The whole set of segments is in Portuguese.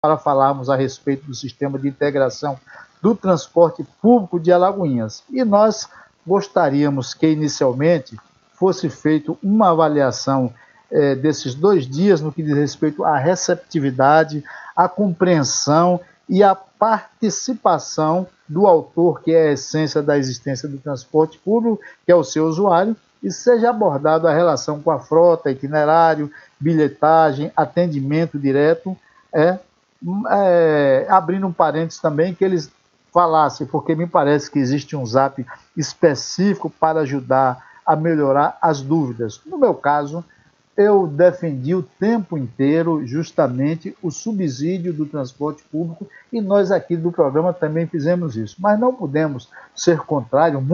para falarmos a respeito do sistema de integração do transporte público de Alagoinhas. E nós gostaríamos que, inicialmente, fosse feita uma avaliação desses 2 dias no que diz respeito à receptividade, à compreensão e à participação do autor, que é a essência da existência do transporte público, que é o seu usuário, e seja abordado a relação com a frota, itinerário, bilhetagem, atendimento direto, abrindo um parênteses também, que eles falassem, porque me parece que existe um Zap específico para ajudar a melhorar as dúvidas. No meu caso, eu defendi o tempo inteiro justamente o subsídio do transporte público e nós aqui do programa também fizemos isso. Mas não podemos ser contrário,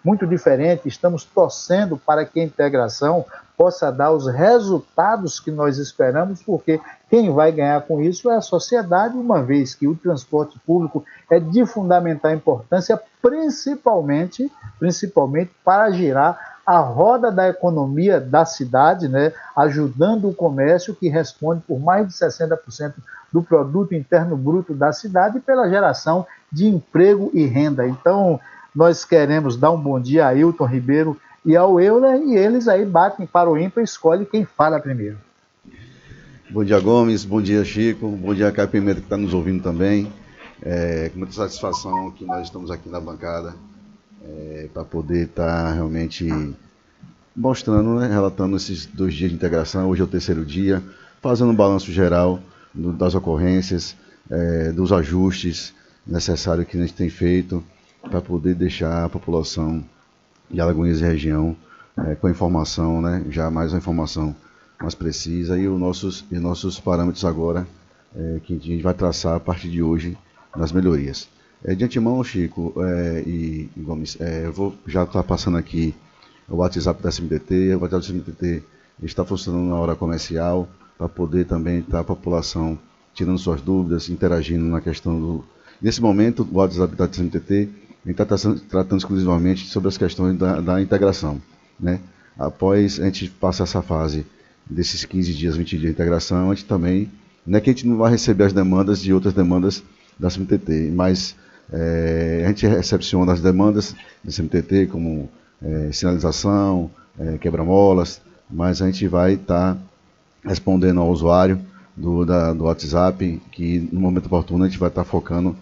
muito diferente, estamos torcendo para que a integração possa dar os resultados que nós esperamos, porque quem vai ganhar com isso é a sociedade, uma vez que o transporte público é de fundamental importância, principalmente para girar a roda da economia da cidade, né, ajudando o comércio, que responde por mais de 60% do produto interno bruto da cidade e pela geração de emprego e renda. Então, nós queremos dar um bom dia a Ailton Ribeiro e ao Euler, e eles aí batem para o ímpar e escolhem quem fala primeiro. Bom dia, Gomes, bom dia, Chico, bom dia, Caio Pimenta, que está nos ouvindo também. Com muita satisfação que nós estamos aqui na bancada para poder estar realmente mostrando, né, relatando esses 2 dias de integração. Hoje é o 3º dia, fazendo um balanço geral das ocorrências, dos ajustes necessários que a gente tem feito para poder deixar a população de Alagoinhas e região com a informação, né, já mais uma informação mais precisa e os nossos parâmetros agora que a gente vai traçar a partir de hoje nas melhorias. De antemão, Chico e Gomes, eu vou já estar passando aqui o WhatsApp da SMTT. O WhatsApp da SMTT está funcionando na hora comercial para poder também estar a população tirando suas dúvidas, interagindo na questão do... Nesse momento, o WhatsApp da SMTT está tratando exclusivamente sobre as questões da integração, né? Após a gente passar essa fase desses 15 dias, 20 dias de integração, a gente também, não é que a gente não vai receber as demandas de outras demandas da SMTT, mas a gente recepciona as demandas da SMTT como sinalização, quebra-molas, mas a gente vai estar respondendo ao usuário do WhatsApp, que no momento oportuno a gente vai estar focando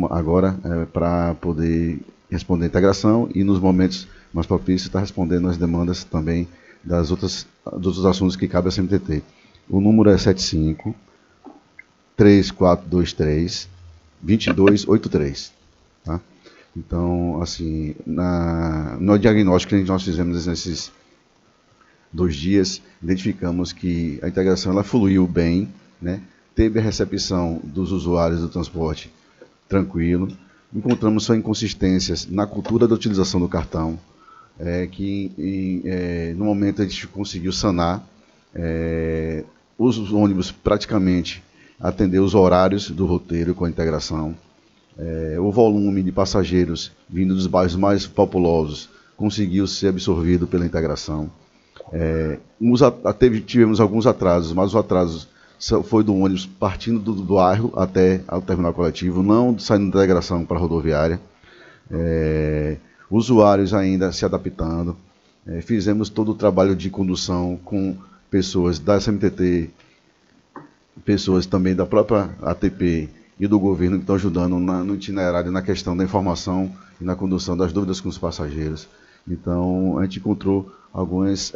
agora para poder responder a integração e nos momentos mais propícios estar respondendo as demandas também dos outros assuntos que cabem à SMTT. O número é 75 3423 2283, tá? Então, assim, no diagnóstico que nós fizemos nesses 2 dias, identificamos que a integração ela fluiu bem, né? Teve a recepção dos usuários do transporte tranquilo. Encontramos só inconsistências na cultura da utilização do cartão, que no momento a gente conseguiu sanar. Os ônibus praticamente atender os horários do roteiro com a integração. O volume de passageiros vindo dos bairros mais populosos conseguiu ser absorvido pela integração. Tivemos alguns atrasos, mas os atrasos foi do ônibus partindo do bairro até o terminal coletivo, não saindo da integração para a rodoviária. Usuários ainda se adaptando. Fizemos todo o trabalho de condução com pessoas da SMTT, pessoas também da própria ATP e do governo que estão ajudando no itinerário, na questão da informação e na condução das dúvidas com os passageiros. Então, a gente encontrou algumas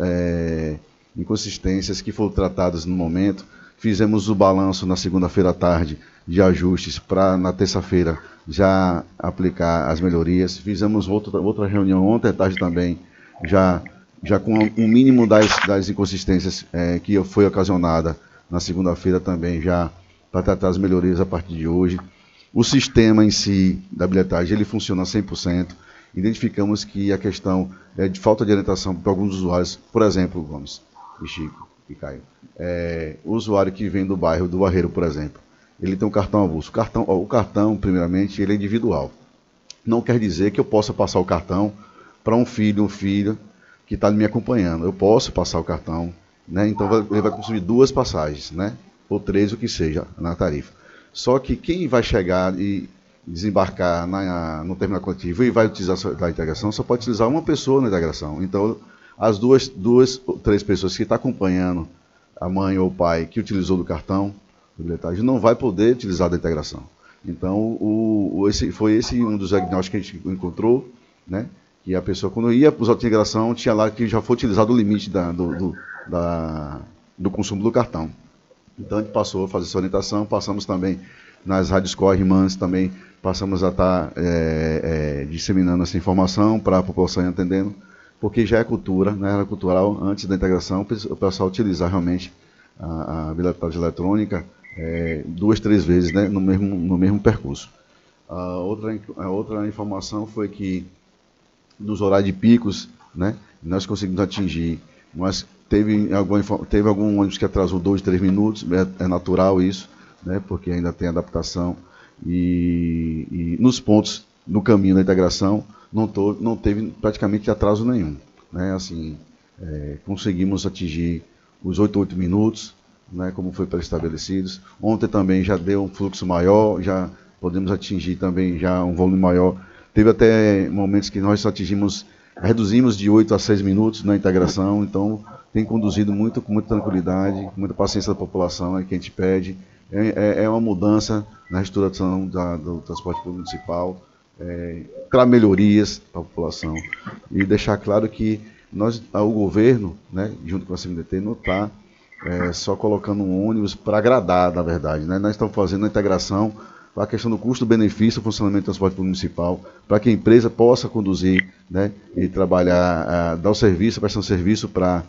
inconsistências que foram tratadas no momento. Fizemos o balanço na segunda-feira à tarde de ajustes para na terça-feira já aplicar as melhorias. Fizemos outra reunião ontem à tarde também, já com o mínimo das inconsistências que foi ocasionada na segunda-feira também, já para tratar as melhorias a partir de hoje. O sistema em si da bilhetagem ele funciona 100%. Identificamos que a questão de falta de orientação para alguns usuários, por exemplo, Gomes e Chico e Caio, o usuário que vem do bairro do Barreiro, por exemplo, ele tem um cartão avulso. O cartão, primeiramente, ele é individual. Não quer dizer que eu possa passar o cartão para um filho que está me acompanhando. Eu posso passar o cartão, né? Então ele vai consumir 2 passagens, né? ou 13, o que seja, na tarifa. Só que quem vai chegar e desembarcar no terminal coletivo e vai utilizar a integração, só pode utilizar uma pessoa na integração. Então, as duas ou 3 pessoas que estão acompanhando a mãe ou o pai que utilizou do cartão de bilhetagem não vai poder utilizar da integração. Então, foi esse um dos diagnósticos que a gente encontrou, né? Que a pessoa, quando ia usar a integração, tinha lá que já foi utilizado o limite do consumo do cartão. Então, a gente passou a fazer essa orientação, passamos também nas rádios irmãs, também passamos a estar disseminando essa informação para a população entendendo, porque já é cultura, né, era cultural, antes da integração, o pessoal utilizar realmente a bilhetagem eletrônica 2, 3 vezes, né, no mesmo percurso. A outra informação foi que nos horários de picos, né, nós conseguimos atingir, mas teve algum ônibus que atrasou 2, 3 minutos, é natural isso, né, porque ainda tem adaptação, e nos pontos, no caminho da integração, não teve praticamente atraso nenhum, né, assim, conseguimos atingir os 8 minutos, né, como foi pré-estabelecidos. Ontem também já deu um fluxo maior, já podemos atingir também já um volume maior. Teve até momentos que nós reduzimos de 8 a 6 minutos na integração, então tem conduzido com muita tranquilidade, com muita paciência da população, é que a gente pede. É uma mudança na estruturação do transporte público municipal, para melhorias para a população. E deixar claro que o governo, né, junto com a CMDT, não está só colocando um ônibus para agradar, na verdade, né? Nós estamos fazendo a integração para a questão do custo-benefício, o funcionamento do transporte público municipal, para que a empresa possa conduzir, né, e trabalhar, dar o serviço, prestar um serviço para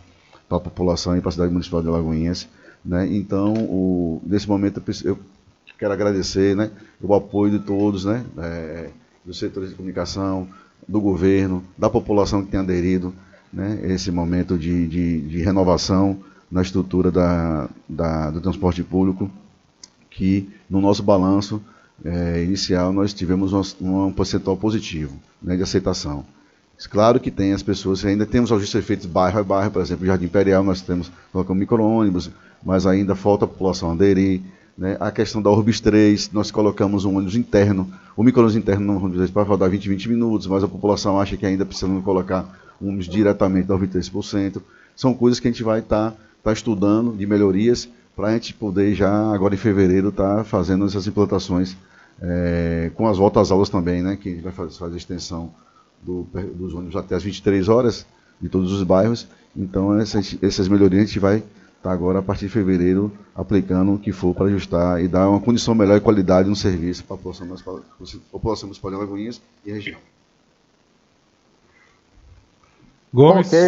a população e para a cidade municipal de Alagoinhas, né? Então, nesse momento, eu quero agradecer, né, o apoio de todos, né, dos setores de comunicação, do governo, da população que tem aderido, né, esse momento de renovação na estrutura do transporte público, que no nosso balanço inicial nós tivemos um percentual positivo, né, de aceitação. Claro que tem as pessoas, ainda temos ajustes feitos bairro a bairro, por exemplo, Jardim Imperial nós colocamos micro-ônibus, mas ainda falta a população aderir, né? A questão da Orbis 3, nós colocamos um ônibus interno, o micro-ônibus interno no Orbis 3 para rodar 20 minutos, mas a população acha que ainda precisamos colocar um ônibus diretamente da Orbis 3%. São coisas que a gente vai estar estudando de melhorias para a gente poder já, agora em fevereiro, estar fazendo essas implantações com as voltas às aulas também, né? Que a gente vai fazer a extensão dos ônibus até as 23 horas de todos os bairros. Então essas melhorias a gente vai estar agora a partir de fevereiro aplicando o que for para ajustar e dar uma condição melhor e qualidade no serviço para a população municipal de Alagoinhas e região. Gomes. Ok,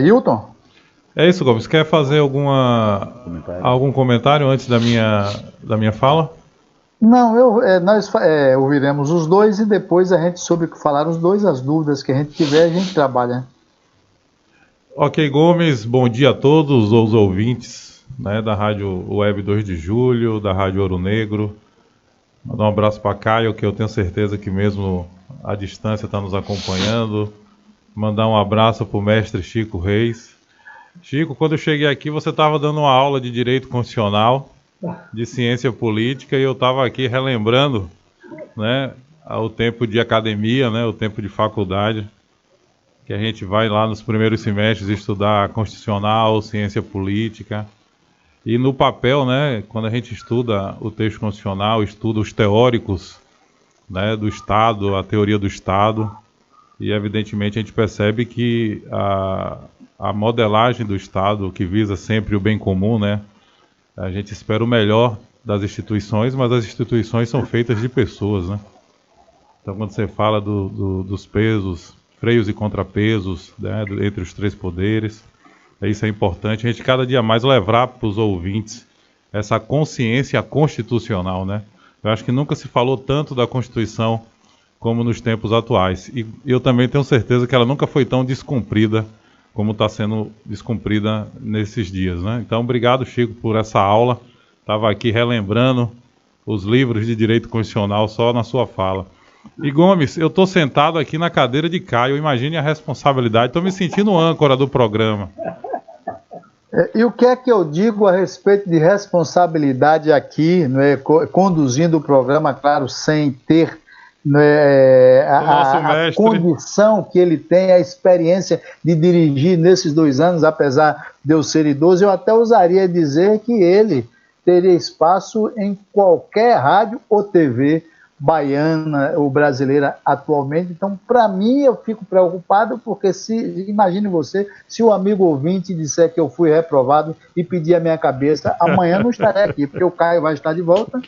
Hilton? É isso, Gomes. Quer fazer algum comentário antes da minha fala? Não, nós ouviremos os dois e depois a gente, sobre o que falaram os dois, as dúvidas que a gente tiver, a gente trabalha. Ok, Gomes, bom dia a todos os ouvintes, né, da Rádio Web 2 de Julho, da Rádio Ouro Negro. Mandar um abraço para Caio, que eu tenho certeza que mesmo à distância está nos acompanhando. Mandar um abraço para o mestre Chico Reis. Chico, quando eu cheguei aqui, você estava dando uma aula de Direito Constitucional, de Ciência Política, e eu estava aqui relembrando, né, o tempo de academia, né, o tempo de faculdade, que a gente vai lá nos primeiros semestres estudar Constitucional, Ciência Política, e no papel, né, quando a gente estuda o texto constitucional, estuda os teóricos, né, do Estado, a teoria do Estado, e evidentemente a gente percebe que a modelagem do Estado, que visa sempre o bem comum, né, a gente espera o melhor das instituições, mas as instituições são feitas de pessoas, né? Então, quando você fala dos pesos, freios e contrapesos, né, entre os 3 poderes, isso é importante. A gente cada dia mais levar para os ouvintes essa consciência constitucional, né? Eu acho que nunca se falou tanto da Constituição como nos tempos atuais. E eu também tenho certeza que ela nunca foi tão descumprida como está sendo descumprida nesses dias, né? Então, obrigado, Chico, por essa aula. Estava aqui relembrando os livros de Direito Constitucional só na sua fala. E, Gomes, eu estou sentado aqui na cadeira de Caio, imagine a responsabilidade. Estou me sentindo âncora do programa. E o que é que eu digo a respeito de responsabilidade aqui, né, conduzindo o programa, claro, sem ter, né, a condição que ele tem, a experiência de dirigir nesses 2 anos, apesar de eu ser idoso, eu até ousaria dizer que ele teria espaço em qualquer rádio ou TV baiana ou brasileira atualmente. Então, para mim, eu fico preocupado, porque imagine você, se o amigo ouvinte disser que eu fui reprovado e pedir a minha cabeça, amanhã não estarei aqui, porque o Caio vai estar de volta.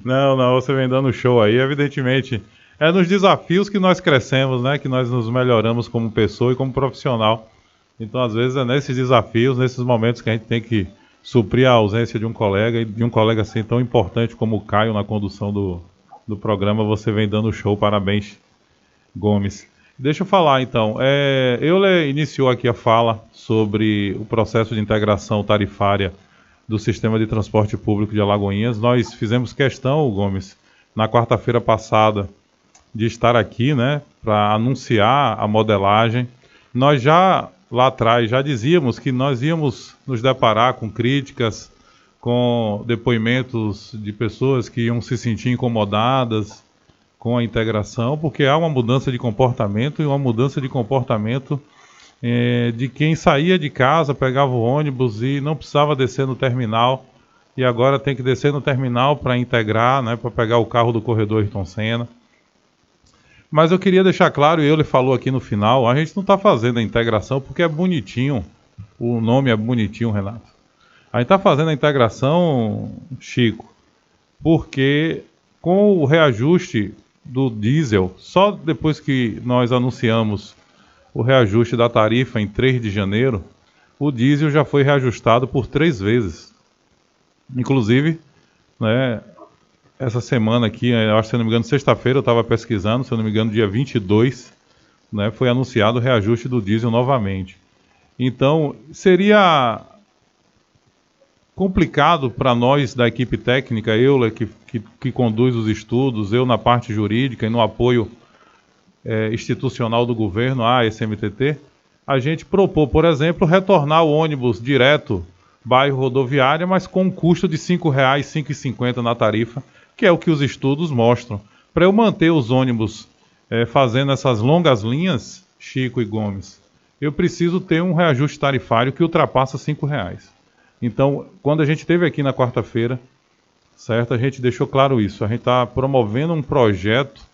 Não, você vem dando show aí, evidentemente. É nos desafios que nós crescemos, né? Que nós nos melhoramos como pessoa e como profissional. Então, às vezes, é nesses desafios, nesses momentos que a gente tem que suprir a ausência de um colega, e de um colega assim tão importante como o Caio na condução do programa. Você vem dando show, parabéns, Gomes. Deixa eu falar então, Euler iniciou aqui a fala sobre o processo de integração tarifária do sistema de transporte público de Alagoinhas. Nós fizemos questão, Gomes, na quarta-feira passada, de estar aqui, né, para anunciar a modelagem. Nós já, lá atrás, já dizíamos que nós íamos nos deparar com críticas, com depoimentos de pessoas que iam se sentir incomodadas com a integração, porque há uma mudança de comportamento, e uma mudança de comportamento de quem saía de casa, pegava o ônibus e não precisava descer no terminal, e agora tem que descer no terminal para integrar, né, para pegar o carro do corredor Ayrton Senna. Mas eu queria deixar claro, e ele falou aqui no final, a gente não está fazendo a integração porque é bonitinho, o nome é bonitinho, Renato. A gente está fazendo a integração, Chico, porque com o reajuste do diesel, só depois que nós anunciamos o reajuste da tarifa em 3 de janeiro, o diesel já foi reajustado por 3 vezes. Inclusive, né, essa semana aqui, acho que, se não me engano, sexta-feira eu estava pesquisando, se não me engano, dia 22, né, foi anunciado o reajuste do diesel novamente. Então, seria complicado para nós da equipe técnica, Euler, que conduz os estudos, eu na parte jurídica e no apoio institucional do governo, a SMTT, a gente propor, por exemplo, retornar o ônibus direto bairro rodoviária, mas com um custo de R$ 5,00, R$ 5,50 na tarifa, que é o que os estudos mostram. Para eu manter os ônibus fazendo essas longas linhas, Chico e Gomes, eu preciso ter um reajuste tarifário que ultrapassa R$ 5,00. Então, quando a gente esteve aqui na quarta-feira, certo, a gente deixou claro isso. A gente está promovendo um projeto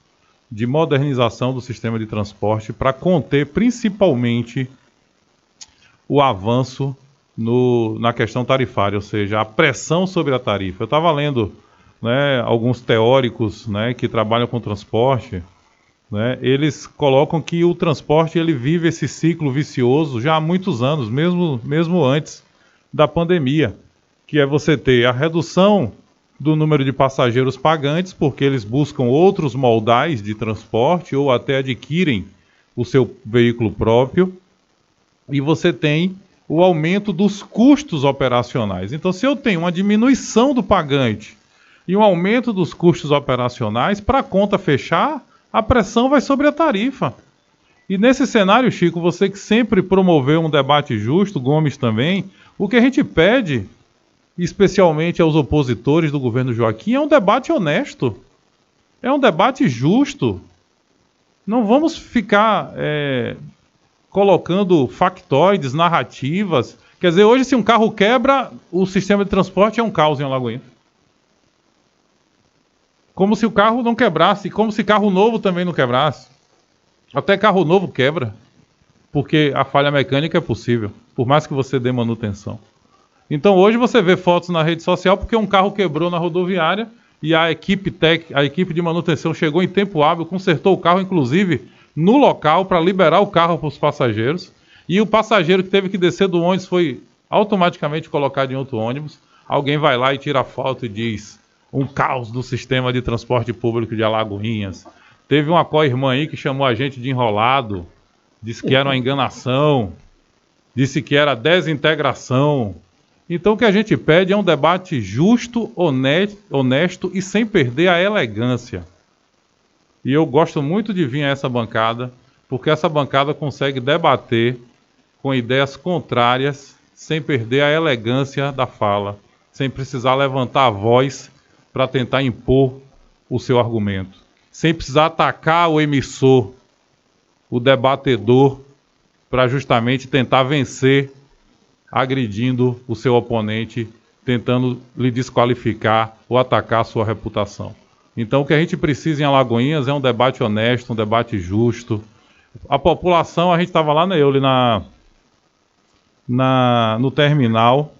de modernização do sistema de transporte para conter principalmente o avanço na questão tarifária, ou seja, a pressão sobre a tarifa. Eu estava lendo, né, alguns teóricos, né, que trabalham com transporte, né, eles colocam que o transporte ele vive esse ciclo vicioso já há muitos anos, mesmo antes da pandemia, que é você ter a redução do número de passageiros pagantes, porque eles buscam outros modais de transporte ou até adquirem o seu veículo próprio, e você tem o aumento dos custos operacionais. Então, se eu tenho uma diminuição do pagante e um aumento dos custos operacionais, para a conta fechar, a pressão vai sobre a tarifa. E nesse cenário, Chico, você que sempre promoveu um debate justo, Gomes também, o que a gente pede, especialmente aos opositores do governo Joaquim, é um debate honesto, é um debate justo. Não vamos ficar colocando factoides, narrativas. Quer dizer, hoje se um carro quebra, o sistema de transporte é um caos em Alagoinhas. Como se o carro não quebrasse, como se carro novo também não quebrasse. Até carro novo quebra, porque a falha mecânica é possível, por mais que você dê manutenção. Então hoje você vê fotos na rede social porque um carro quebrou na rodoviária e a equipe de manutenção chegou em tempo hábil, consertou o carro, inclusive, no local para liberar o carro para os passageiros. E o passageiro que teve que descer do ônibus foi automaticamente colocado em outro ônibus. Alguém vai lá e tira a foto e diz: um caos do sistema de transporte público de Alagoinhas. Teve uma co-irmã aí que chamou a gente de enrolado, disse que era uma enganação, disse que era desintegração. Então o que a gente pede é um debate justo, honesto e sem perder a elegância. E eu gosto muito de vir a essa bancada, porque essa bancada consegue debater com ideias contrárias sem perder a elegância da fala, sem precisar levantar a voz para tentar impor o seu argumento, sem precisar atacar o emissor, o debatedor, para justamente tentar vencer, agredindo o seu oponente, tentando lhe desqualificar ou atacar a sua reputação. Então o que a gente precisa em Alagoinhas é um debate honesto, um debate justo. A população, a gente estava lá na Eule, no terminal,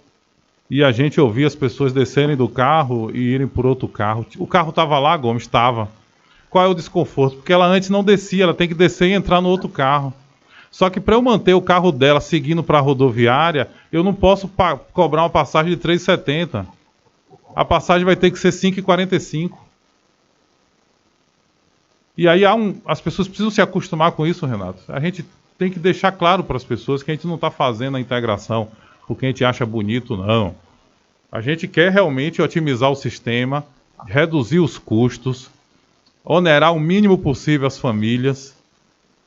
e a gente ouvia as pessoas descerem do carro e irem por outro carro. O carro estava lá, Gomes, estava. Qual é o desconforto? Porque ela antes não descia, ela tem que descer e entrar no outro carro. Só que para eu manter o carro dela seguindo para a rodoviária, eu não posso cobrar uma passagem de R$ 3,70. A passagem vai ter que ser R$ 5,45. E aí as pessoas precisam se acostumar com isso, Renato. A gente tem que deixar claro para as pessoas que a gente não está fazendo a integração porque a gente acha bonito, não. A gente quer realmente otimizar o sistema, reduzir os custos, onerar o mínimo possível as famílias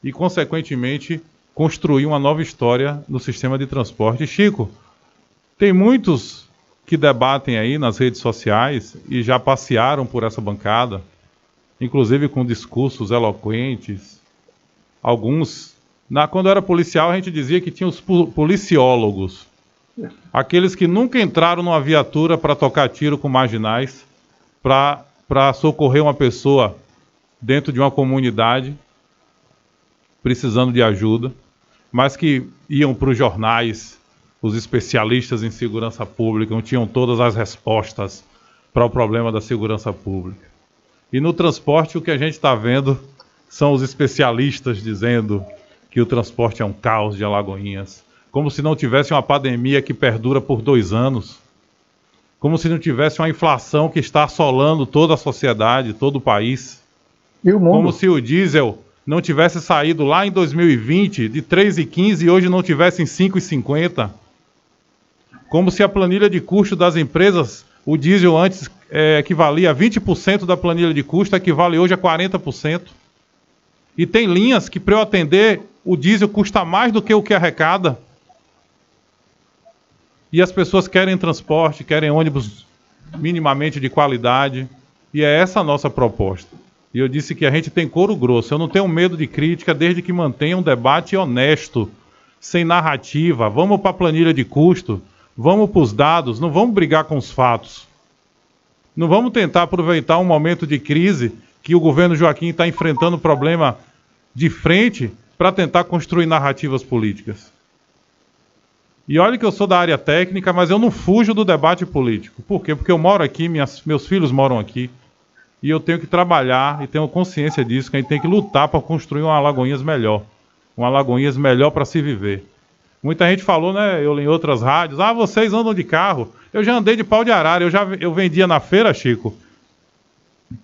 e, consequentemente, construir uma nova história no sistema de transporte. Chico, tem muitos que debatem aí nas redes sociais e já passearam por essa bancada, inclusive com discursos eloquentes. Alguns, quando eu era policial, a gente dizia que tinha os policiólogos, aqueles que nunca entraram numa viatura para tocar tiro com marginais, para socorrer uma pessoa dentro de uma comunidade precisando de ajuda, mas que iam para os jornais, os especialistas em segurança pública, não tinham todas as respostas para o problema da segurança pública. E no transporte o que a gente está vendo são os especialistas dizendo que o transporte é um caos de Alagoinhas, como se não tivesse uma pandemia que perdura por 2 anos, como se não tivesse uma inflação que está assolando toda a sociedade, todo o país, e o mundo. Como se o diesel não tivesse saído lá em 2020 de 3,15 e hoje não tivesse em 5,50, como se a planilha de custo das empresas, o diesel antes equivalia a 20% da planilha de custo, equivale hoje a 40%. E tem linhas que, para eu atender, o diesel custa mais do que o que arrecada. E as pessoas querem transporte, querem ônibus minimamente de qualidade. E é essa a nossa proposta. E eu disse que a gente tem couro grosso. Eu não tenho medo de crítica, desde que mantenha um debate honesto, sem narrativa. Vamos para a planilha de custo, vamos para os dados, não vamos brigar com os fatos. Não vamos tentar aproveitar um momento de crise que o governo Joaquim está enfrentando o problema de frente para tentar construir narrativas políticas. E olha que eu sou da área técnica, mas eu não fujo do debate político. Por quê? Porque eu moro aqui, meus filhos moram aqui, e eu tenho que trabalhar e tenho consciência disso, que a gente tem que lutar para construir uma Alagoinhas melhor. Uma Alagoinhas melhor para se viver. Muita gente falou, né, eu em outras rádios, vocês andam de carro. Eu já andei de pau de arara, eu vendia na feira, Chico.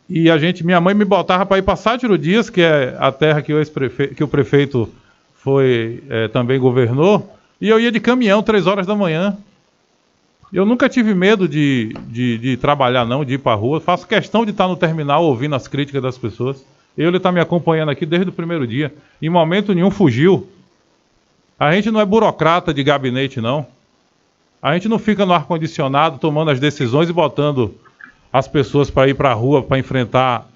E minha mãe me botava para ir para Sátiro Dias, que é a terra que o prefeito também governou, e eu ia de caminhão 3 horas da manhã. Eu nunca tive medo de trabalhar, não, de ir para a rua. Faço questão de estar no terminal ouvindo as críticas das pessoas. Ele está me acompanhando aqui desde o primeiro dia. Em momento nenhum fugiu. A gente não é burocrata de gabinete, não. A gente não fica no ar-condicionado tomando as decisões e botando as pessoas para ir para a rua para enfrentar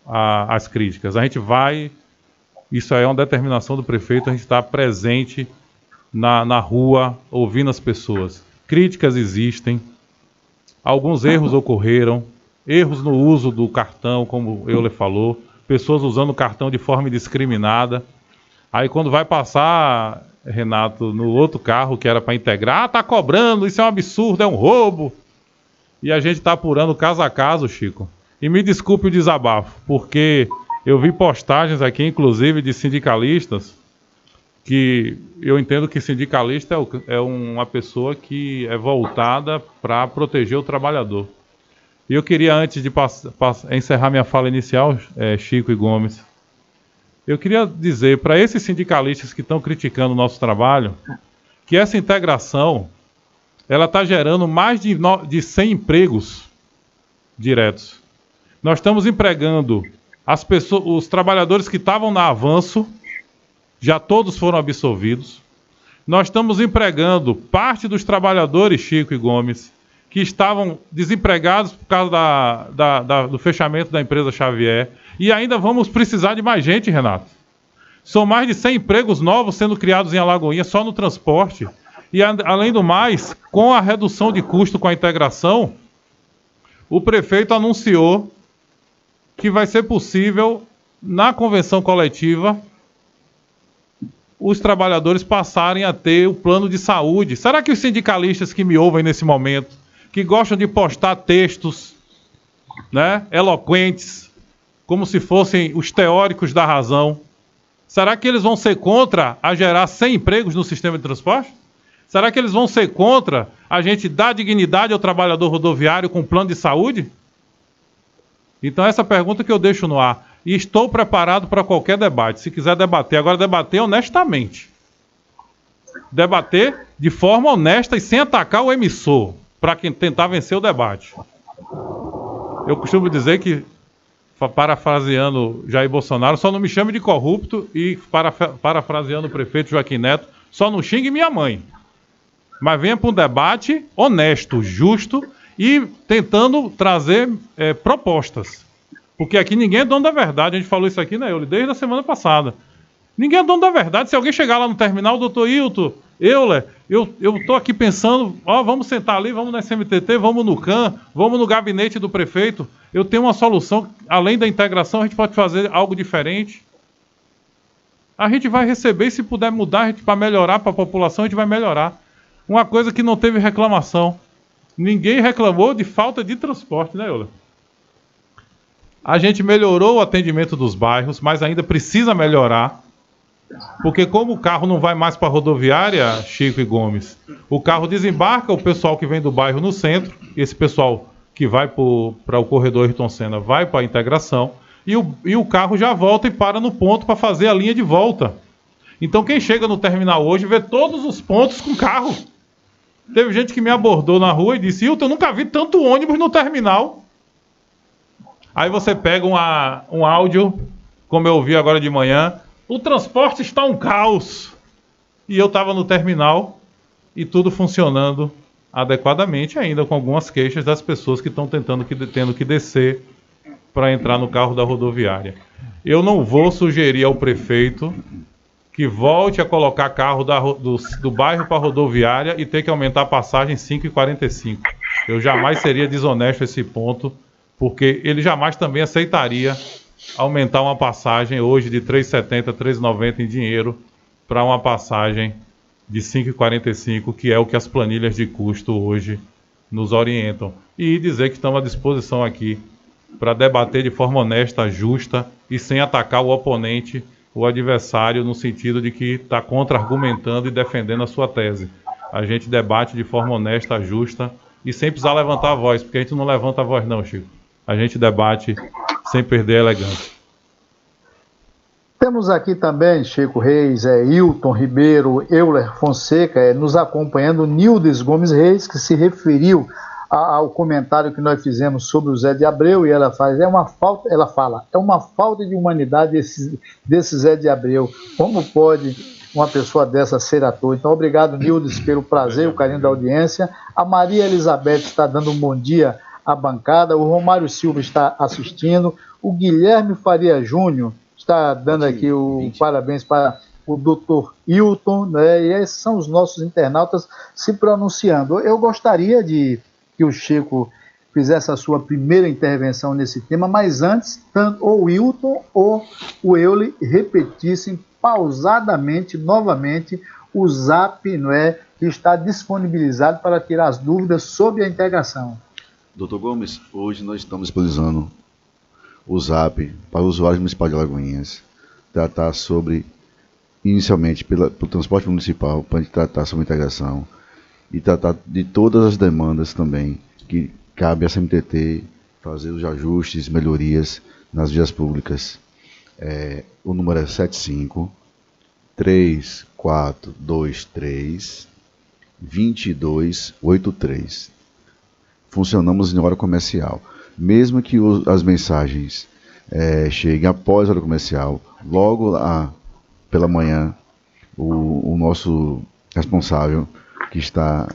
as críticas. A gente vai, isso aí é uma determinação do prefeito, a gente está presente na rua, ouvindo as pessoas. Críticas existem, alguns erros ocorreram, erros no uso do cartão, como eu lhe falou, pessoas usando o cartão de forma indiscriminada. Aí quando vai passar, Renato, no outro carro que era para integrar, tá cobrando, isso é um absurdo, é um roubo. E a gente está apurando caso a caso, Chico. E me desculpe o desabafo, porque eu vi postagens aqui, inclusive, de sindicalistas, que eu entendo que sindicalista é uma pessoa que é voltada para proteger o trabalhador. E eu queria, antes de encerrar minha fala inicial, Chico e Gomes, eu queria dizer para esses sindicalistas que estão criticando o nosso trabalho, que essa integração ela está gerando mais de 100 empregos diretos. Nós estamos empregando os trabalhadores que estavam na Avanço, já todos foram absolvidos. nós estamos empregando parte dos trabalhadores, Chico e Gomes, que estavam desempregados por causa do fechamento da empresa Xavier, e ainda vamos precisar de mais gente, Renato. São mais de 100 empregos novos sendo criados em Alagoinhas só no transporte. E, além do mais, com a redução de custo com a integração, o prefeito anunciou que vai ser possível, na convenção coletiva, os trabalhadores passarem a ter o plano de saúde. Será que os sindicalistas que me ouvem nesse momento, que gostam de postar textos, né, eloquentes, como se fossem os teóricos da razão, será que eles vão ser contra a gerar 100 empregos no sistema de transporte? Será que eles vão ser contra a gente dar dignidade ao trabalhador rodoviário com plano de saúde? Então essa pergunta que eu deixo no ar. E estou preparado para qualquer debate. Se quiser debater, agora debater honestamente. Debater de forma honesta e sem atacar o emissor, para quem tentar vencer o debate. Eu costumo dizer que, parafraseando Jair Bolsonaro, só não me chame de corrupto, e parafraseando o prefeito Joaquim Neto, só não xingue minha mãe. Mas venha para um debate honesto, justo e tentando trazer propostas. Porque aqui ninguém é dono da verdade. A gente falou isso aqui, né, Euler, desde a semana passada. Ninguém é dono da verdade. Se alguém chegar lá no terminal, doutor Hilton, Euler, eu estou aqui pensando, vamos sentar ali, vamos na SMTT, vamos no CAN, vamos no gabinete do prefeito. Eu tenho uma solução, além da integração, a gente pode fazer algo diferente. A gente vai receber, e se puder mudar para melhorar para a população, a gente vai melhorar. Uma coisa que não teve reclamação. Ninguém reclamou de falta de transporte, né, Euler? A gente melhorou o atendimento dos bairros, mas ainda precisa melhorar. Porque como o carro não vai mais para a rodoviária, Chico e Gomes, o carro desembarca, o pessoal que vem do bairro no centro, esse pessoal que vai para o corredor Ayrton Senna vai para a integração, e o carro já volta e para no ponto para fazer a linha de volta. Então quem chega no terminal hoje vê todos os pontos com carro. Teve gente que me abordou na rua e disse: Hilton, eu nunca vi tanto ônibus no terminal. Aí você pega um áudio, como eu ouvi agora de manhã, o transporte está um caos. E eu estava no terminal e tudo funcionando adequadamente, ainda com algumas queixas das pessoas que estão tendo que descer para entrar no carro da rodoviária. Eu não vou sugerir ao prefeito que volte a colocar carro do bairro para a rodoviária e ter que aumentar a passagem 5,45. Eu jamais seria desonesto a esse ponto, porque ele jamais também aceitaria aumentar uma passagem hoje de 3,70, 3,90 em dinheiro para uma passagem de 5,45, que é o que as planilhas de custo hoje nos orientam. E dizer que estamos à disposição aqui para debater de forma honesta, justa e sem atacar o oponente, o adversário, no sentido de que está contra-argumentando e defendendo a sua tese. A gente debate de forma honesta, justa e sem precisar levantar a voz, porque a gente não levanta a voz não, Chico. A gente debate sem perder a elegância. Temos aqui também, Chico Reis, Hilton Ribeiro, Euler Fonseca, nos acompanhando, Nildes Gomes Reis, que se referiu ao comentário que nós fizemos sobre o Zé de Abreu, e ela fala, é uma falta de humanidade desse Zé de Abreu. Como pode uma pessoa dessa ser ator? Então, obrigado, Nildes, pelo prazer, o carinho da audiência. A Maria Elizabeth está dando um bom dia à bancada, o Romário Silva está assistindo, o Guilherme Faria Júnior está dando aqui o parabéns para o doutor Hilton, né? E esses são os nossos internautas se pronunciando. Eu gostaria que o Chico fizesse a sua primeira intervenção nesse tema, mas antes, tanto ou o Hilton ou o Euler repetissem pausadamente, novamente, o Zap, não é, que está disponibilizado para tirar as dúvidas sobre a integração. Doutor Gomes, hoje nós estamos disponibilizando o Zap para os usuários municipais de Alagoinhas, tratar sobre, inicialmente, pelo transporte municipal, para a gente tratar sobre a integração, e tratar de todas as demandas também que cabe à CMTT fazer os ajustes, melhorias nas vias públicas. O número é 75-3423-2283. Funcionamos em hora comercial. Mesmo que as mensagens cheguem após a hora comercial, logo lá pela manhã, o nosso responsável que está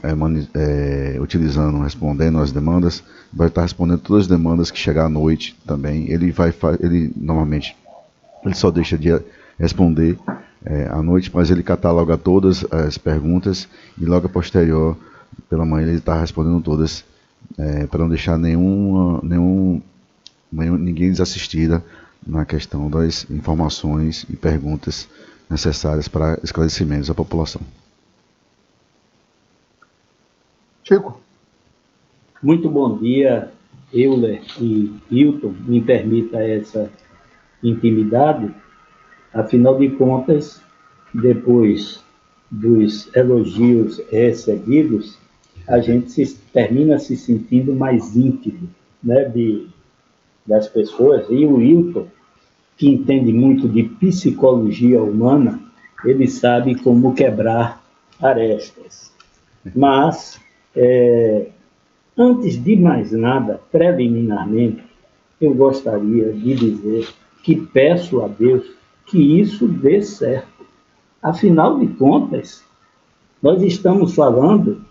utilizando, respondendo as demandas, vai estar respondendo todas as demandas que chegar à noite também. Ele normalmente ele só deixa de responder à noite, mas ele cataloga todas as perguntas e logo a posterior, pela manhã, ele está respondendo todas, para não deixar ninguém desassistida na questão das informações e perguntas necessárias para esclarecimentos à população. Chico. Muito bom dia, Euler e Hilton. Me permita essa intimidade. Afinal de contas, depois dos elogios recebidos, a gente termina se sentindo mais íntimo, né, das pessoas. E o Hilton, que entende muito de psicologia humana, ele sabe como quebrar arestas. Mas, antes de mais nada, preliminarmente, eu gostaria de dizer que peço a Deus que isso dê certo. Afinal de contas, nós estamos falando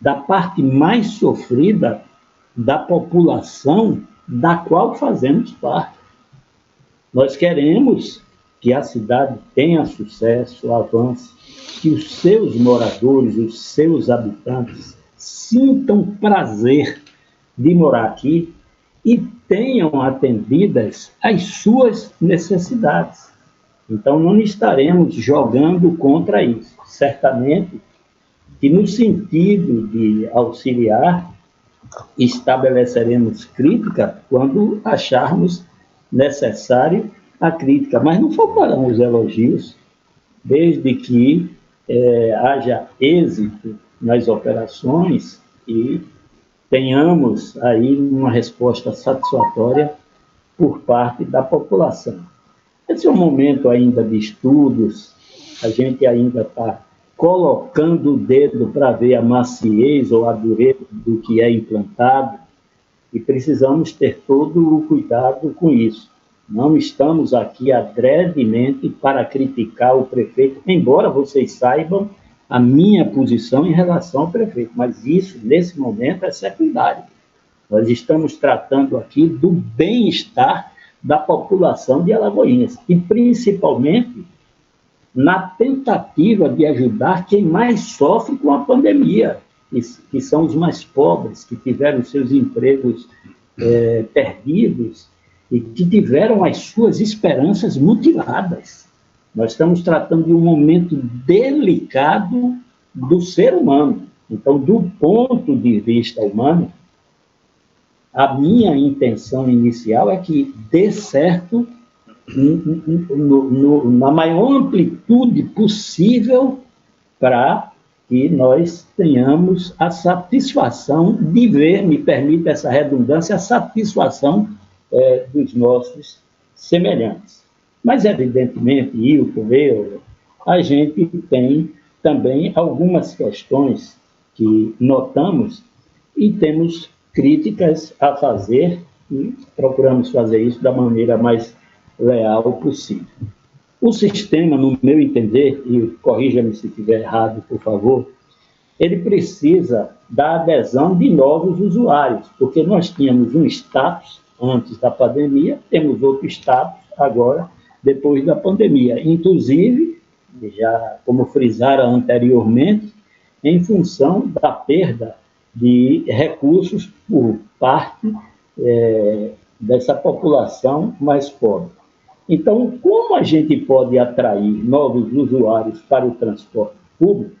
da parte mais sofrida da população da qual fazemos parte. Nós queremos que a cidade tenha sucesso, avance, que os seus moradores, os seus habitantes sintam prazer de morar aqui e tenham atendidas as suas necessidades. Então, não estaremos jogando contra isso. Certamente que, no sentido de auxiliar, estabeleceremos crítica quando acharmos necessário a crítica, mas não faltarão os elogios, desde que haja êxito nas operações e tenhamos aí uma resposta satisfatória por parte da população. Esse é um momento ainda de estudos, a gente ainda está colocando o dedo para ver a maciez ou a dureza do que é implantado e precisamos ter todo o cuidado com isso. Não estamos aqui adredemente para criticar o prefeito, embora vocês saibam a minha posição em relação ao prefeito, mas isso, nesse momento, é secundário. Nós estamos tratando aqui do bem-estar da população de Alagoinhas e, principalmente, na tentativa de ajudar quem mais sofre com a pandemia, que são os mais pobres, que tiveram seus empregos perdidos e que tiveram as suas esperanças mutiladas. Nós estamos tratando de um momento delicado do ser humano. Então, do ponto de vista humano, a minha intenção inicial é que dê certo na maior amplitude possível para que nós tenhamos a satisfação de ver, me permita essa redundância, a satisfação dos nossos semelhantes. Mas, evidentemente, eu, a gente tem também algumas questões que notamos e temos críticas a fazer e procuramos fazer isso da maneira mais leal possível. O sistema, no meu entender, e corrija-me se estiver errado, por favor, ele precisa da adesão de novos usuários, porque nós tínhamos um status antes da pandemia, temos outro status agora, depois da pandemia. Inclusive, já como frisaram anteriormente, em função da perda de recursos por parte dessa população mais pobre. Então, como a gente pode atrair novos usuários para o transporte público,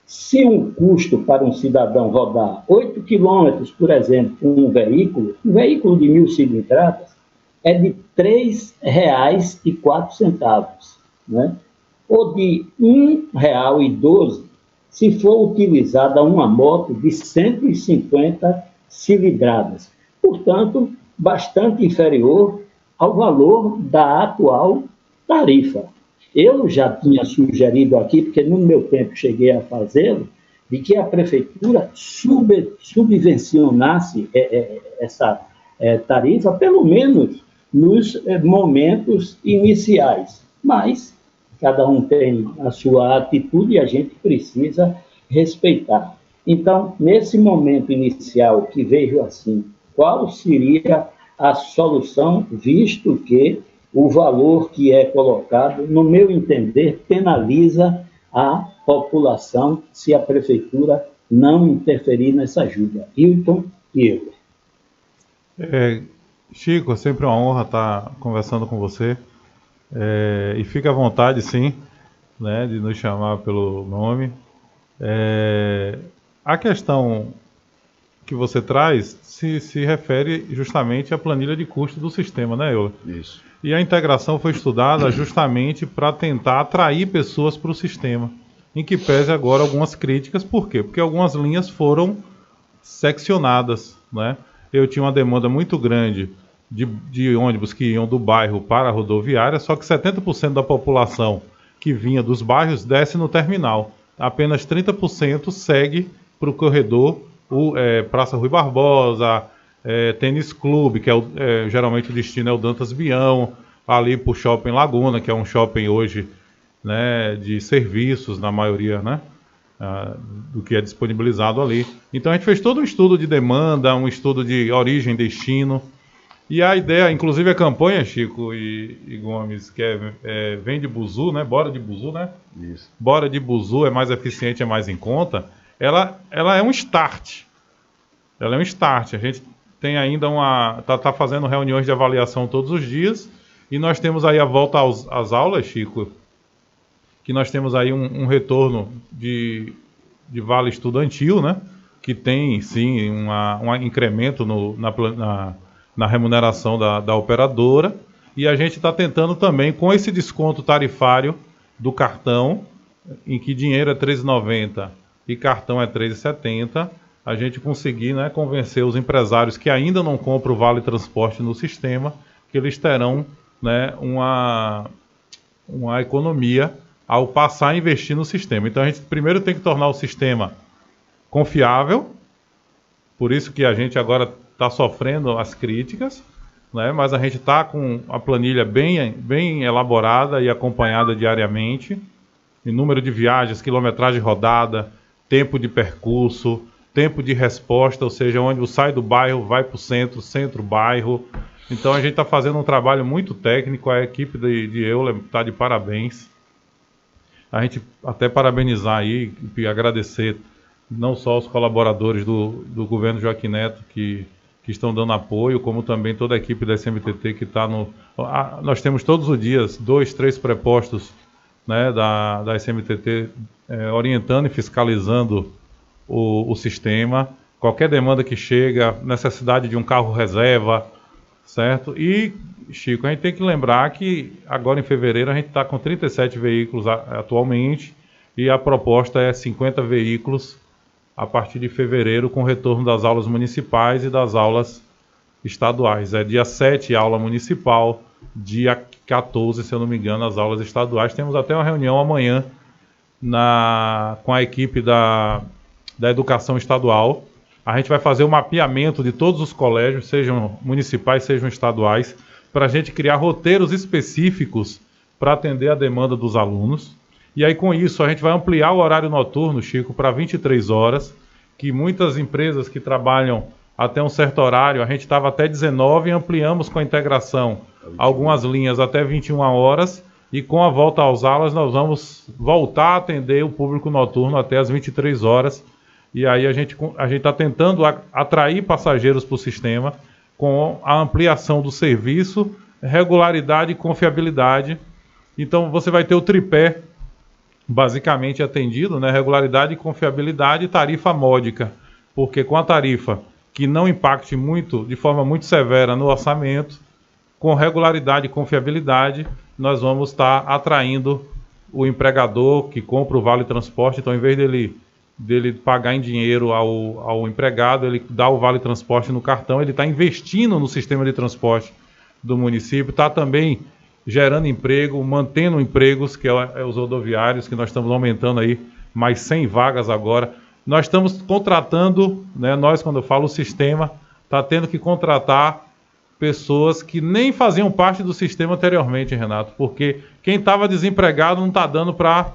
se um custo para um cidadão rodar 8 quilômetros, por exemplo, com um veículo de 1.000 cilindradas, é de R$ 3,04, né? Ou de R$ 1,12 se for utilizada uma moto de 150 cilindradas. Portanto, bastante inferior ao valor da atual tarifa. Eu já tinha sugerido aqui, porque no meu tempo cheguei a fazê-lo, de que a prefeitura subvencionasse essa tarifa, pelo menos nos momentos iniciais. Mas cada um tem a sua atitude e a gente precisa respeitar. Então, nesse momento inicial que vejo assim, qual seria a solução, visto que o valor que é colocado, no meu entender, penaliza a população se a prefeitura não interferir nessa ajuda? Hilton e eu. Chico, é sempre uma honra estar conversando com você. E fica à vontade, sim, né, de nos chamar pelo nome. A questão que você traz se refere justamente à planilha de custo do sistema, né, Euler? Isso. E a integração foi estudada justamente para tentar atrair pessoas para o sistema, em que pese agora algumas críticas. Por quê? Porque algumas linhas foram seccionadas, né? Eu tinha uma demanda muito grande de ônibus que iam do bairro para a rodoviária, só que 70% da população que vinha dos bairros desce no terminal. Apenas 30% segue para o corredor, Praça Rui Barbosa, Tênis Clube, que geralmente o destino é o Dantas Bião, ali para o Shopping Laguna, que é um shopping hoje, né, de serviços, na maioria, né, do que é disponibilizado ali. Então a gente fez todo um estudo de demanda, um estudo de origem, destino, e a ideia, inclusive a campanha, Chico e Gomes, que vem de Buzu, né, bora de Buzu, né? Isso. Bora de Buzu, é mais eficiente, é mais em conta. Ela é um start. Ela é um start. A gente tem ainda tá fazendo reuniões de avaliação todos os dias, e nós temos aí a volta às aulas, Chico, que nós temos aí um retorno de vale estudantil, né? Que tem, sim, um incremento na remuneração da operadora, e a gente está tentando também, com esse desconto tarifário do cartão, em que dinheiro é R$ 13,90 e cartão é R$ 3,70, a gente conseguir, né, convencer os empresários que ainda não compram o Vale Transporte no sistema, que eles terão, né, uma economia ao passar a investir no sistema. Então a gente primeiro tem que tornar o sistema confiável, por isso que a gente agora está sofrendo as críticas, né, mas a gente está com a planilha bem elaborada e acompanhada diariamente, em número de viagens, quilometragem rodada, tempo de percurso, tempo de resposta, ou seja, onde sai do bairro, vai para o centro-bairro. Então a gente está fazendo um trabalho muito técnico, a equipe de Euler está de parabéns. A gente até parabenizar aí e agradecer não só os colaboradores do governo Joaquim Neto que estão dando apoio, como também toda a equipe da SMTT que está nós temos todos os dias 2, 3 prepostos, né, da SMTT orientando e fiscalizando o sistema. Qualquer demanda que chega, necessidade de um carro reserva, certo? E, Chico, a gente tem que lembrar que agora em fevereiro a gente está com 37 veículos atualmente, e a proposta é 50 veículos a partir de fevereiro, com retorno das aulas municipais e das aulas estaduais. Dia 7 aula municipal, dia 14, se eu não me engano, as aulas estaduais. Temos até uma reunião amanhã com a equipe da educação estadual. A gente vai fazer um mapeamento de todos os colégios, sejam municipais, sejam estaduais, para a gente criar roteiros específicos para atender a demanda dos alunos. E aí, com isso, a gente vai ampliar o horário noturno, Chico, para 23 horas, que muitas empresas que trabalham até um certo horário, a gente estava até 19 e ampliamos com a integração algumas linhas até 21 horas, e com a volta às aulas nós vamos voltar a atender o público noturno até as 23 horas. E aí a gente está tentando atrair passageiros para o sistema com a ampliação do serviço, regularidade e confiabilidade. Então você vai ter o tripé basicamente atendido, né? Regularidade, confiabilidade e tarifa módica, porque com a tarifa que não impacte muito, de forma muito severa no orçamento, com regularidade e confiabilidade, nós vamos estar atraindo o empregador que compra o Vale Transporte. Então, em vez dele pagar em dinheiro ao empregado, ele dá o Vale Transporte no cartão, ele está investindo no sistema de transporte do município, está também gerando emprego, mantendo empregos, que é os rodoviários, que nós estamos aumentando aí mais 100 vagas agora. Nós estamos contratando, né, quando eu falo o sistema, está tendo que contratar pessoas que nem faziam parte do sistema anteriormente, Renato, porque quem estava desempregado não está dando para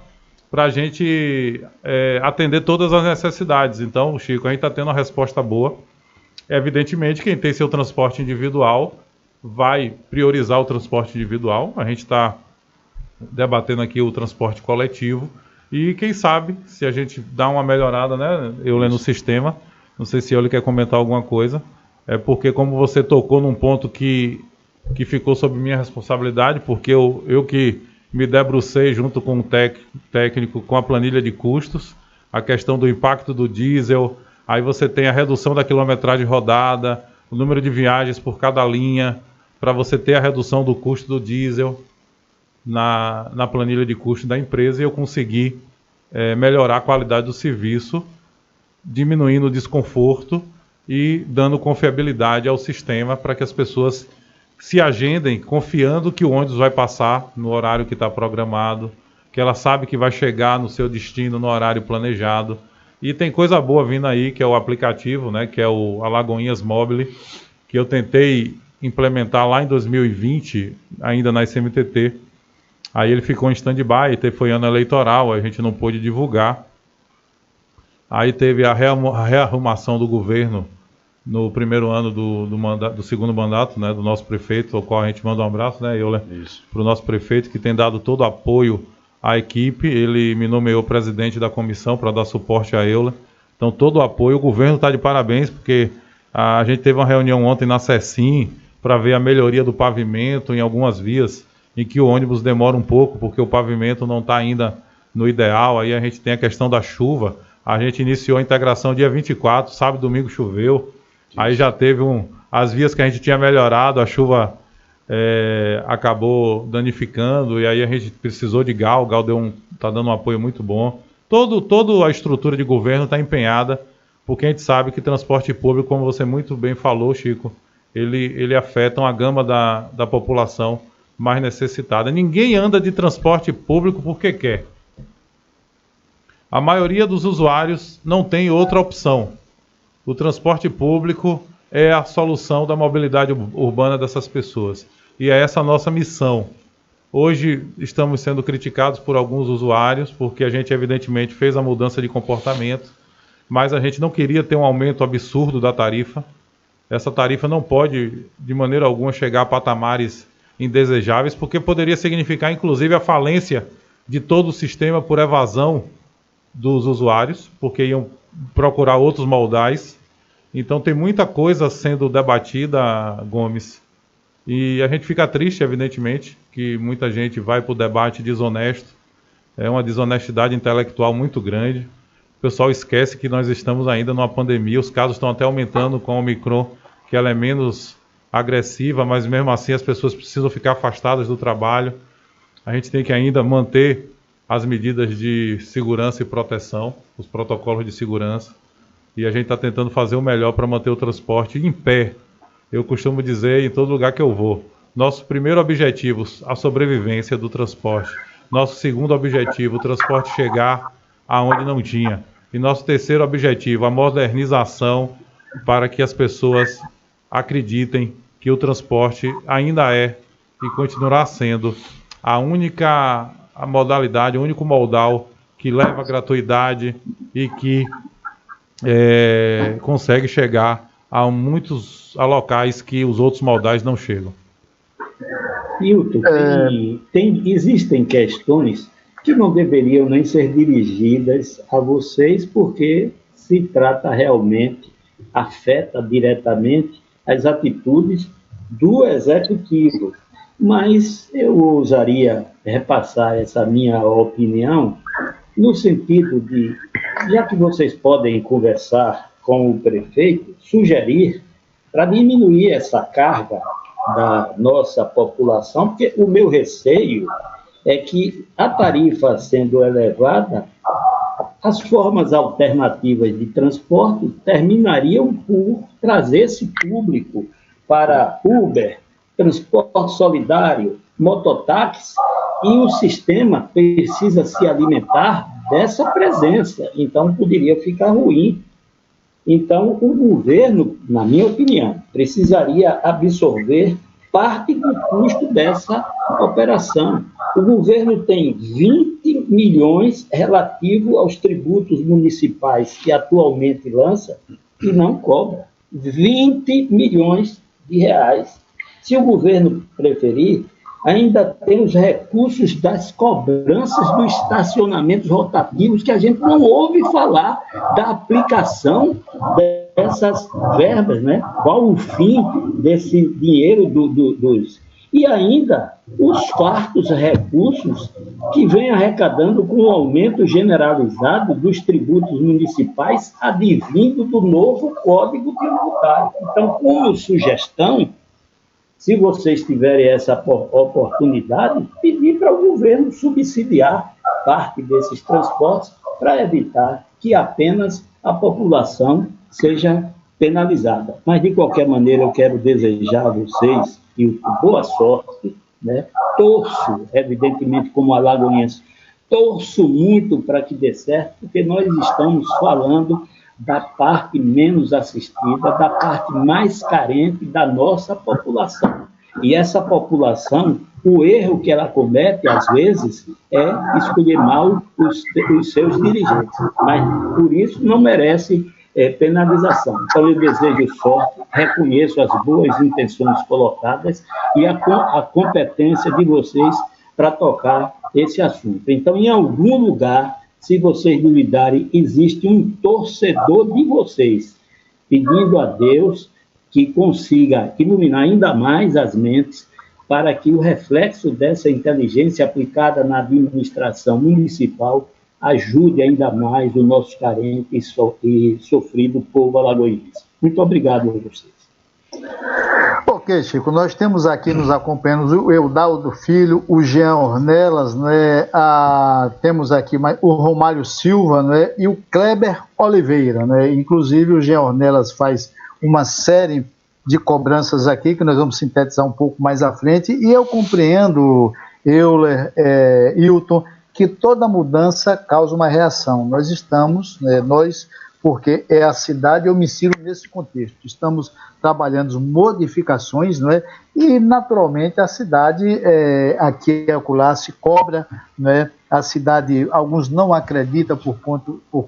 a gente atender todas as necessidades. Então, Chico, a gente está tendo uma resposta boa. Evidentemente, quem tem seu transporte individual vai priorizar o transporte individual. A gente está debatendo aqui o transporte coletivo. E quem sabe, se a gente dá uma melhorada, né, no sistema, não sei se ele quer comentar alguma coisa, porque como você tocou num ponto que ficou sob minha responsabilidade, porque eu que me debrucei junto com o técnico com a planilha de custos, a questão do impacto do diesel, aí você tem a redução da quilometragem rodada, o número de viagens por cada linha, para você ter a redução do custo do diesel na planilha de custo da empresa, e eu consegui melhorar a qualidade do serviço, diminuindo o desconforto e dando confiabilidade ao sistema para que as pessoas se agendem confiando que o ônibus vai passar no horário que está programado, que ela sabe que vai chegar no seu destino no horário planejado. E tem coisa boa vindo aí, que é o aplicativo, né, que é o Alagoinhas Mobile, que eu tentei implementar lá em 2020, ainda na SMTT. Aí ele ficou em stand-by, foi ano eleitoral, a gente não pôde divulgar. Aí teve a rearrumação do governo no primeiro ano do segundo mandato, né, do nosso prefeito, ao qual a gente manda um abraço, né, Euler, para o nosso prefeito, que tem dado todo o apoio à equipe. Ele me nomeou presidente da comissão para dar suporte a Euler. Então, todo o apoio. O governo está de parabéns, porque a gente teve uma reunião ontem na CECIM para ver a melhoria do pavimento em algumas vias, em que o ônibus demora um pouco, porque o pavimento não está ainda no ideal. Aí a gente tem a questão da chuva. A gente iniciou a integração dia 24, sábado e domingo choveu. Aí já teve as vias que a gente tinha melhorado, a chuva acabou danificando, e aí a gente precisou de Gal. O Gal está dando um apoio muito bom. Toda a estrutura de governo está empenhada, porque a gente sabe que transporte público, como você muito bem falou, Chico, ele afeta uma gama da população mais necessitada. Ninguém anda de transporte público porque quer. A maioria dos usuários não tem outra opção. O transporte público é a solução da mobilidade urbana dessas pessoas. E é essa a nossa missão. Hoje estamos sendo criticados por alguns usuários, porque a gente evidentemente fez a mudança de comportamento, mas a gente não queria ter um aumento absurdo da tarifa. Essa tarifa não pode, de maneira alguma, chegar a patamares indesejáveis, porque poderia significar, inclusive, a falência de todo o sistema por evasão dos usuários, porque iam procurar outros modais. Então tem muita coisa sendo debatida, Gomes, e a gente fica triste, evidentemente, que muita gente vai para o debate desonesto. É uma desonestidade intelectual muito grande. O pessoal esquece que nós estamos ainda numa pandemia, os casos estão até aumentando com a Omicron, que ela é menos agressiva, mas mesmo assim as pessoas precisam ficar afastadas do trabalho. A gente tem que ainda manter as medidas de segurança e proteção, os protocolos de segurança, e a gente está tentando fazer o melhor para manter o transporte em pé. Eu costumo dizer em todo lugar que eu vou, nosso primeiro objetivo, a sobrevivência do transporte. Nosso segundo objetivo, o transporte chegar aonde não tinha. E nosso terceiro objetivo, a modernização, para que as pessoas acreditem que o transporte ainda é e continuará sendo a única modalidade, o único modal que leva a gratuidade e que consegue chegar a muitos locais que os outros modais não chegam. Hilton, existem questões que não deveriam nem ser dirigidas a vocês, porque se trata realmente, afeta diretamente as atitudes do Executivo. Mas eu ousaria repassar essa minha opinião no sentido de, já que vocês podem conversar com o prefeito, sugerir para diminuir essa carga da nossa população, porque o meu receio é que a tarifa sendo elevada, as formas alternativas de transporte terminariam por trazer esse público para Uber, transporte solidário, mototáxi, e o sistema precisa se alimentar dessa presença, então poderia ficar ruim. Então, o governo, na minha opinião, precisaria absorver parte do custo dessa operação. O governo tem 20 milhões relativo aos tributos municipais que atualmente lança e não cobra. 20 milhões de reais. Se o governo preferir, ainda tem os recursos das cobranças dos estacionamentos rotativos, que a gente não ouve falar da aplicação dessas verbas, né? Qual o fim desse dinheiro dos... E ainda os fartos recursos que vem arrecadando com o aumento generalizado dos tributos municipais advindo do novo Código Tributário. Então, como sugestão, se vocês tiverem essa oportunidade, pedir para o governo subsidiar parte desses transportes para evitar que apenas a população seja penalizada. Mas, de qualquer maneira, eu quero desejar a vocês boa sorte, né? Torço, evidentemente, como alagoense, torço muito para que dê certo, porque nós estamos falando da parte menos assistida, da parte mais carente da nossa população. E essa população, o erro que ela comete, às vezes, é escolher mal os seus dirigentes. Mas, por isso, não merece penalização. Então, eu desejo sorte, reconheço as boas intenções colocadas e a competência de vocês para tocar esse assunto. Então, em algum lugar, se vocês duvidarem, existe um torcedor de vocês, pedindo a Deus que consiga iluminar ainda mais as mentes para que o reflexo dessa inteligência aplicada na administração municipal ajude ainda mais o nosso carente e sofrido povo alagoense. Muito obrigado a vocês. Ok, Chico, nós temos aqui nos acompanhando o Eudaldo Filho, o Jean Ornelas, né? Temos aqui o Romário Silva, né? E o Kleber Oliveira, né? Inclusive o Jean Ornelas faz uma série de cobranças aqui que nós vamos sintetizar um pouco mais à frente, e eu compreendo, Euler, Hilton, que toda mudança causa uma reação. Nós estamos, porque é a cidade, eu me insiro nesse contexto, estamos trabalhando modificações, não é? E, naturalmente, a cidade, aqui e acolá, se cobra, não é? A cidade, alguns não acreditam por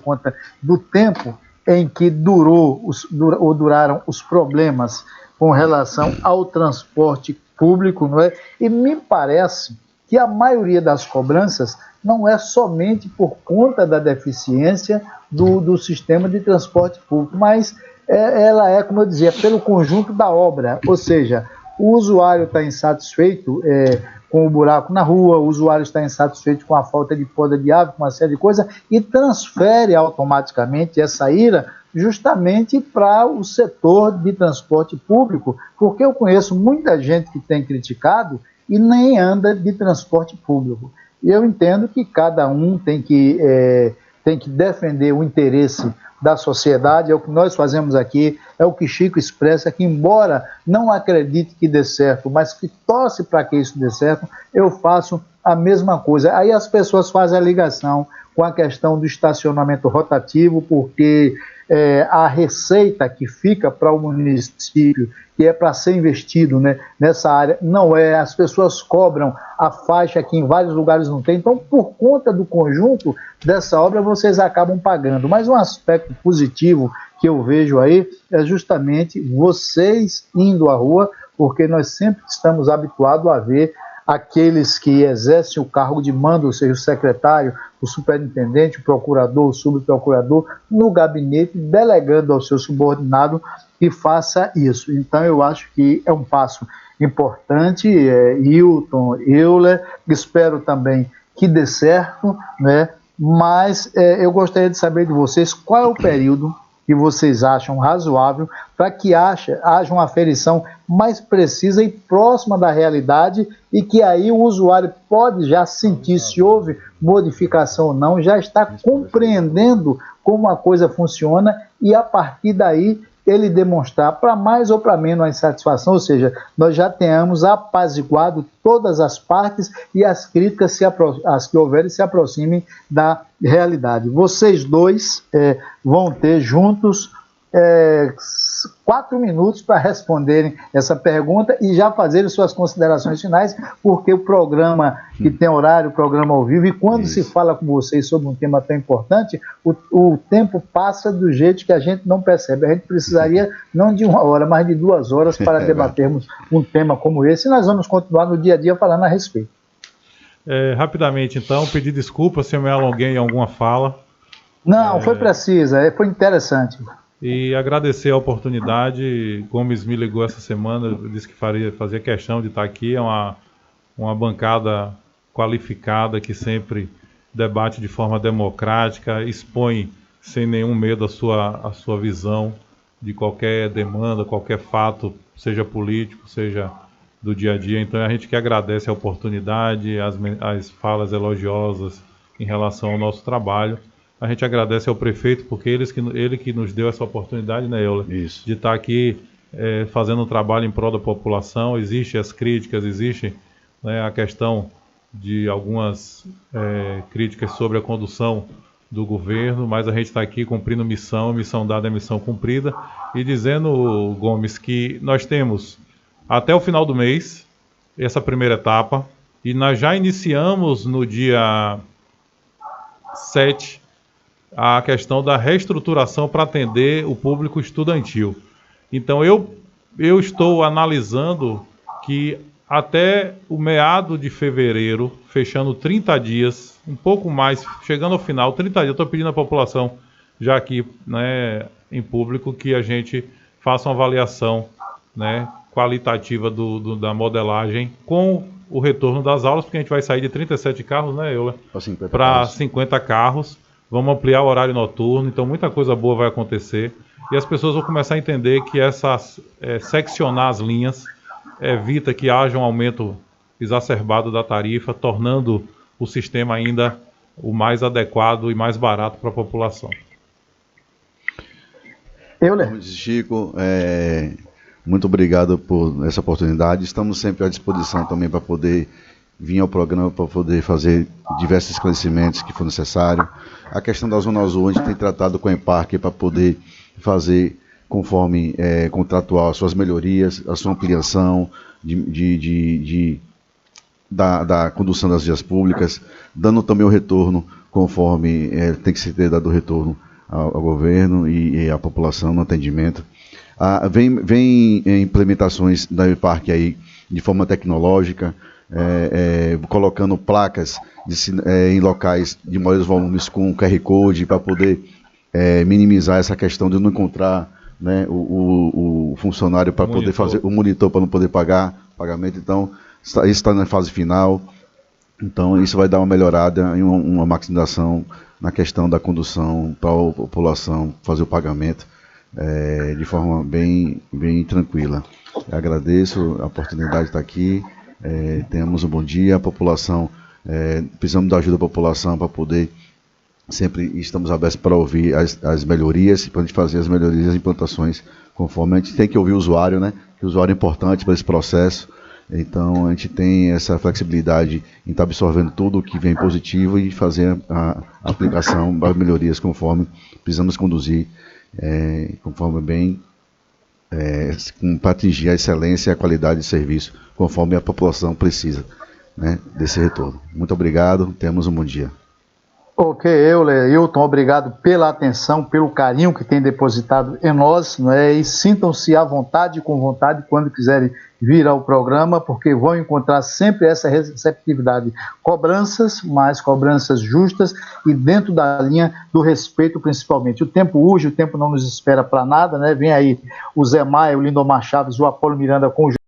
conta do tempo em que duraram os problemas com relação ao transporte público, não é? E me parece que a maioria das cobranças não é somente por conta da deficiência do sistema de transporte público, mas ela é, como eu dizia, pelo conjunto da obra, ou seja, o usuário está insatisfeito com o buraco na rua, o usuário está insatisfeito com a falta de poda de água, com uma série de coisas, e transfere automaticamente essa ira justamente para o setor de transporte público, porque eu conheço muita gente que tem criticado e nem anda de transporte público. E eu entendo que cada um tem que defender o interesse da sociedade, é o que nós fazemos aqui, é o que Chico expressa, que embora não acredite que dê certo, mas que torce para que isso dê certo, eu faço a mesma coisa. Aí as pessoas fazem a ligação com a questão do estacionamento rotativo, porque a receita que fica para o município, que é para ser investido, né, nessa área, não é, as pessoas cobram a faixa que em vários lugares não tem, então por conta do conjunto dessa obra vocês acabam pagando. Mas um aspecto positivo que eu vejo aí é justamente vocês indo à rua, porque nós sempre estamos habituados a ver aqueles que exercem o cargo de mando, ou seja, o secretário, o superintendente, o procurador, o subprocurador, no gabinete, delegando ao seu subordinado que faça isso. Então, eu acho que é um passo importante, Hilton, Euler, espero também que dê certo, né? Mas eu gostaria de saber de vocês qual é o período que vocês acham razoável para que haja uma aferição mais precisa e próxima da realidade e que aí o usuário pode já sentir se houve modificação ou não, já está compreendendo como a coisa funciona e a partir daí ele demonstrar para mais ou para menos a insatisfação, ou seja, nós já tenhamos apaziguado todas as partes e as críticas, as que houverem, se aproximem da realidade. Vocês dois vão ter juntos 4 minutos para responderem essa pergunta e já fazerem suas considerações finais, porque o programa que tem horário, o programa ao vivo, e quando se fala com vocês sobre um tema tão importante, o tempo passa do jeito que a gente não percebe. A gente precisaria não de 1 hora, mas de 2 horas para debatermos um tema como esse, e nós vamos continuar no dia a dia falando a respeito. Rapidamente, então, pedir desculpa se eu me alonguei em alguma fala. Não, foi precisa, foi interessante. E agradecer a oportunidade. Gomes me ligou essa semana, disse que fazia questão de estar aqui. É uma bancada qualificada que sempre debate de forma democrática, expõe sem nenhum medo a sua visão de qualquer demanda, qualquer fato, seja político, seja do dia a dia. Então a gente que agradece a oportunidade, as falas elogiosas em relação ao nosso trabalho. A gente agradece ao prefeito, porque ele que nos deu essa oportunidade, né, Euler? Isso. De estar aqui fazendo um trabalho em prol da população. Existem as críticas, existe, né, a questão de algumas críticas sobre a condução do governo, mas a gente está aqui cumprindo missão dada é missão cumprida, e dizendo, Gomes, que nós temos até o final do mês essa primeira etapa, e nós já iniciamos no dia 7 a questão da reestruturação para atender o público estudantil. Então eu estou analisando que até o meado de fevereiro, fechando 30 dias, um pouco mais, chegando ao final, 30 dias, eu estou pedindo à população, já aqui, né, em público, que a gente faça uma avaliação, né, qualitativa da modelagem com o retorno das aulas, porque a gente vai sair de 37 carros, né, Euler, para 50 carros. Vamos ampliar o horário noturno, então muita coisa boa vai acontecer. E as pessoas vão começar a entender que seccionar as linhas evita que haja um aumento exacerbado da tarifa, tornando o sistema ainda o mais adequado e mais barato para a população. Como disse Chico, muito obrigado por essa oportunidade. Estamos sempre à disposição também para poder vir ao programa, para poder fazer diversos esclarecimentos que for necessário. A questão da Zona Azul, a gente tem tratado com a EMPARC para poder fazer, conforme contratual, as suas melhorias, a sua ampliação da condução das vias públicas, dando também o retorno, conforme tem que ser dado o retorno ao governo e à população no atendimento. Vem implementações da EMPARC aí de forma tecnológica, colocando placas em locais de maiores volumes com QR Code para poder minimizar essa questão de não encontrar, né, o funcionário para poder fazer o monitor para não poder pagamento. Então isso está na fase final. Então isso vai dar uma melhorada e uma maximização na questão da condução para a população fazer o pagamento de forma bem tranquila. Eu agradeço a oportunidade de estar aqui. Tenhamos um bom dia. A população, precisamos da ajuda da população para poder, sempre estamos abertos para ouvir as melhorias, para a gente fazer as melhorias e implantações conforme. A gente tem que ouvir o usuário, né? Que o usuário é importante para esse processo. Então a gente tem essa flexibilidade em estar absorvendo tudo o que vem positivo e fazer a aplicação das melhorias conforme precisamos conduzir, conforme bem, para atingir a excelência e a qualidade de serviço conforme a população precisa, né, desse retorno. Muito obrigado, tenhamos um bom dia. Ok, Hilton, obrigado pela atenção, pelo carinho que tem depositado em nós, né, e sintam-se à vontade, com vontade, quando quiserem vir ao programa, porque vão encontrar sempre essa receptividade. Cobranças, mas cobranças justas e dentro da linha do respeito, principalmente. O tempo urge, o tempo não nos espera para nada, né? Vem aí o Zé Maia, o Lindomar Chaves, o Apolo Miranda com o